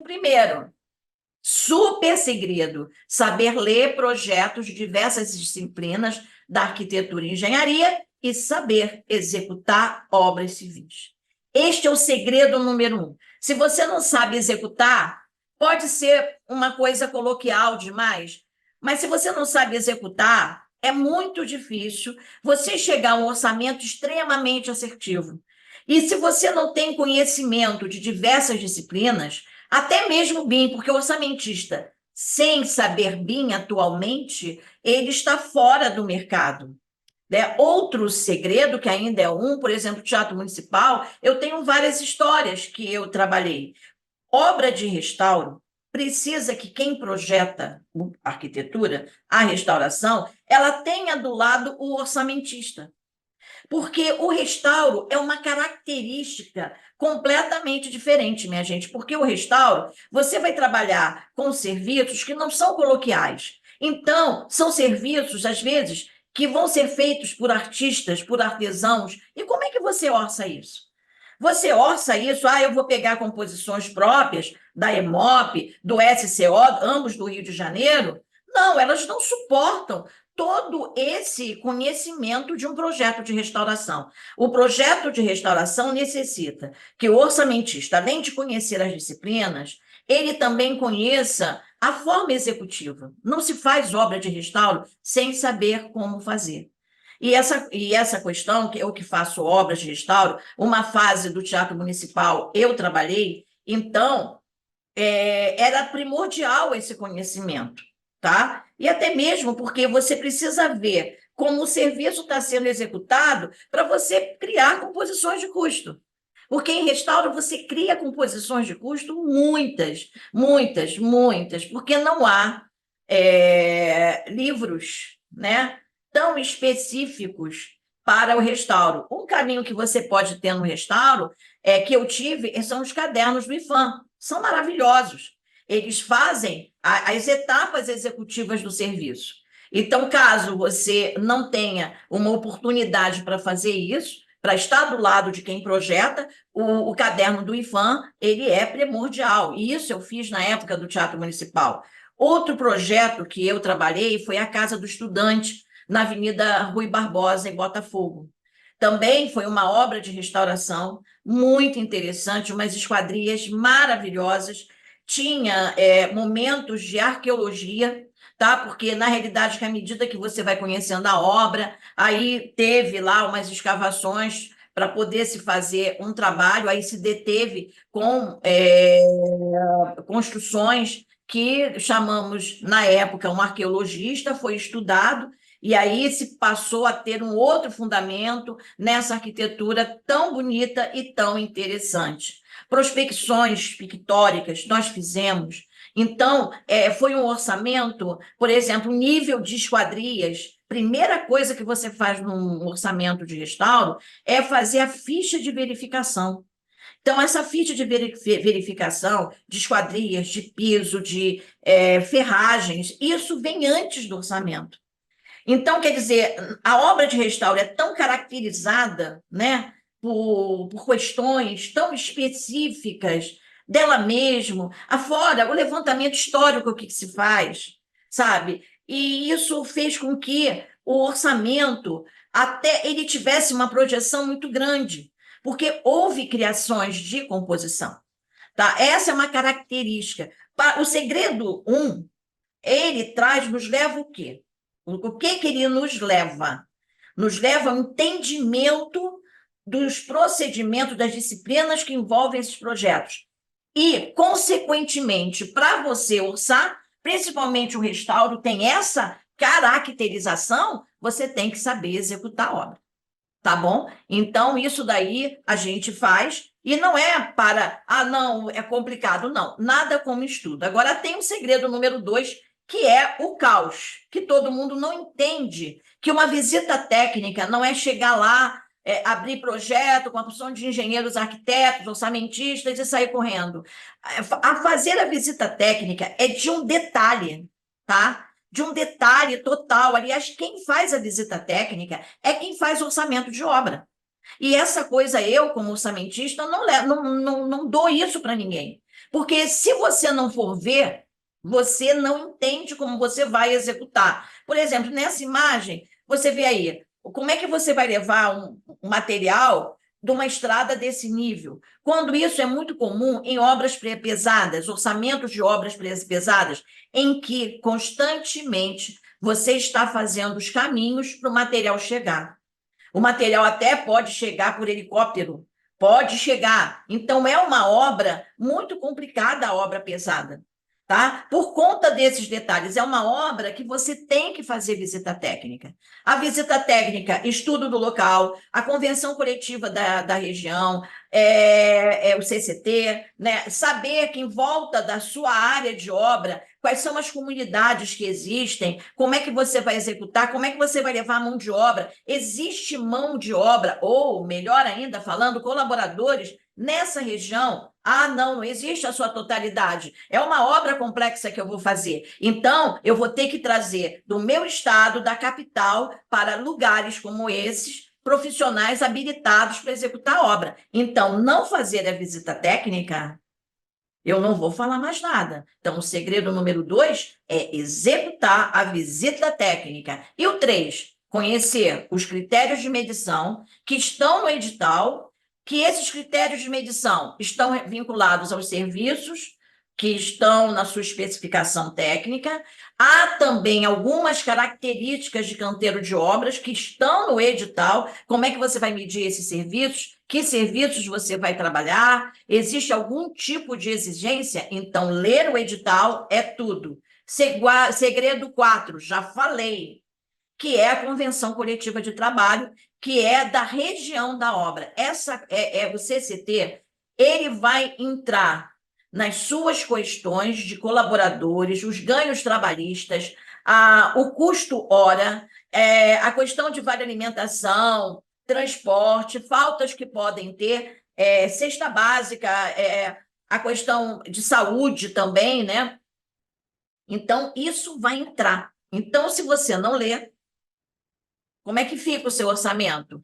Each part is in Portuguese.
primeiro. Super segredo. Saber ler projetos de diversas disciplinas da arquitetura e engenharia e saber executar obras civis. Este é o segredo número um. Se você não sabe executar, pode ser uma coisa coloquial demais, mas se você não sabe executar, é muito difícil você chegar a um orçamento extremamente assertivo. E se você não tem conhecimento de diversas disciplinas, até mesmo BIM, porque o orçamentista, sem saber BIM atualmente, ele está fora do mercado. Né? Outro segredo, que ainda é um, por exemplo, Teatro Municipal, eu tenho várias histórias que eu trabalhei. Obra de restauro precisa que quem projeta a arquitetura, a restauração, ela tenha do lado o orçamentista. Porque o restauro é uma característica completamente diferente, minha gente. Porque o restauro, você vai trabalhar com serviços que não são coloquiais. Então, são serviços, às vezes, que vão ser feitos por artistas, por artesãos. E como é que você orça isso? Você orça isso, eu vou pegar composições próprias da EMOP, do SCO, ambos do Rio de Janeiro. Não, elas não suportam todo esse conhecimento de um projeto de restauração. O projeto de restauração necessita que o orçamentista, além de conhecer as disciplinas, ele também conheça a forma executiva. Não se faz obra de restauro sem saber como fazer. E essa questão, que eu que faço obras de restauro, uma fase do Teatro Municipal eu trabalhei, então era primordial esse conhecimento, tá? E até mesmo porque você precisa ver como o serviço está sendo executado para você criar composições de custo. Porque em restauro você cria composições de custo muitas, muitas, muitas, porque não há livros, né, tão específicos para o restauro. Um caminho que você pode ter no restauro que eu tive são os cadernos do IFAM. São maravilhosos. Eles fazem as etapas executivas do serviço. Então, caso você não tenha uma oportunidade para fazer isso, para estar do lado de quem projeta, o caderno do IFAM, ele é primordial. E isso eu fiz na época do Teatro Municipal. Outro projeto que eu trabalhei foi a Casa do Estudante, na Avenida Rui Barbosa, em Botafogo. Também foi uma obra de restauração muito interessante, umas esquadrias maravilhosas. Tinha momentos de arqueologia, tá? Porque, na realidade, à medida que você vai conhecendo a obra, aí teve lá umas escavações para poder se fazer um trabalho, aí se deteve com construções que chamamos, na época, um arqueologista, foi estudado, e aí se passou a ter um outro fundamento nessa arquitetura tão bonita e tão interessante. Prospecções pictóricas nós fizemos. Então, foi um orçamento, por exemplo, nível de esquadrias. Primeira coisa que você faz num orçamento de restauro é fazer a ficha de verificação. Então, essa ficha de verificação de esquadrias, de piso, de ferragens, isso vem antes do orçamento. Então, quer dizer, a obra de restauro é tão caracterizada, né, por questões tão específicas dela mesmo, afora o levantamento histórico que se faz, sabe? E isso fez com que o orçamento até ele tivesse uma projeção muito grande, porque houve criações de composição, tá? Essa é uma característica. O segredo um, ele nos leva o quê? O que ele nos leva? Nos leva ao entendimento dos procedimentos, das disciplinas que envolvem esses projetos. E, consequentemente, para você orçar, principalmente o restauro tem essa caracterização, você tem que saber executar a obra. Tá bom? Então, isso daí a gente faz, e não é para, não, é complicado, não, nada como estudo. Agora, tem um segredo número 2, que é o caos, que todo mundo não entende, que uma visita técnica não é chegar lá, abrir projeto com a opção de engenheiros, arquitetos, orçamentistas e sair correndo. A fazer a visita técnica é de um detalhe, tá? De um detalhe total. Aliás, quem faz a visita técnica é quem faz orçamento de obra. E essa coisa, eu, como orçamentista, não dou isso para ninguém. Porque se você não for ver, você não entende como você vai executar. Por exemplo, nessa imagem, você vê aí, como é que você vai levar um material de uma estrada desse nível? Quando isso é muito comum em obras pesadas, orçamentos de obras pesadas, em que constantemente você está fazendo os caminhos para o material chegar. O material até pode chegar por helicóptero, pode chegar. Então, é uma obra muito complicada, a obra pesada, tá? Por conta desses detalhes, é uma obra que você tem que fazer visita técnica. A visita técnica, estudo do local, a convenção coletiva da região, o CCT, né? Saber que em volta da sua área de obra, quais são as comunidades que existem, como é que você vai executar, como é que você vai levar a mão de obra. Existe mão de obra, ou, melhor ainda, falando, colaboradores nessa região. Ah, não existe a sua totalidade. É uma obra complexa que eu vou fazer. Então, eu vou ter que trazer do meu estado, da capital, para lugares como esses, profissionais habilitados para executar a obra. Então, não fazer a visita técnica, eu não vou falar mais nada. Então, o segredo número 2 é executar a visita técnica. E o 3, conhecer os critérios de medição que estão no edital, que esses critérios de medição estão vinculados aos serviços que estão na sua especificação técnica. Há também algumas características de canteiro de obras que estão no edital. Como é que você vai medir esses serviços? Que serviços você vai trabalhar? Existe algum tipo de exigência? Então, ler o edital é tudo. Segredo 4, já falei, que é a convenção coletiva de trabalho, que é da região da obra. Essa o CCT, ele vai entrar nas suas questões de colaboradores, os ganhos trabalhistas, o custo hora, a questão de vale alimentação, transporte, faltas que podem ter, cesta básica, a questão de saúde também, né? Então, isso vai entrar. Então, se você não ler, como é que fica o seu orçamento?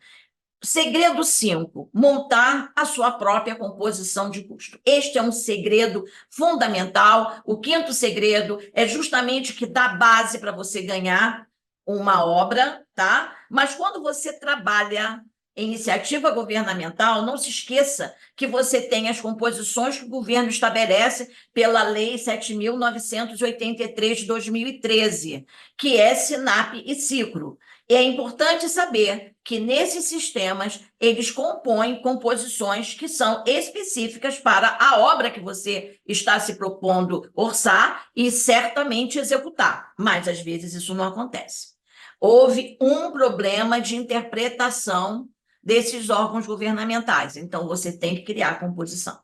Segredo 5, montar a sua própria composição de custo. Este é um segredo fundamental. O quinto segredo é justamente que dá base para você ganhar uma obra, tá? Mas quando você trabalha em iniciativa governamental, não se esqueça que você tem as composições que o governo estabelece pela Lei 7.983 de 2013, que é SINAP e CICRO. E é importante saber que nesses sistemas eles compõem composições que são específicas para a obra que você está se propondo orçar e certamente executar, mas às vezes isso não acontece. Houve um problema de interpretação desses órgãos governamentais, então você tem que criar a composição.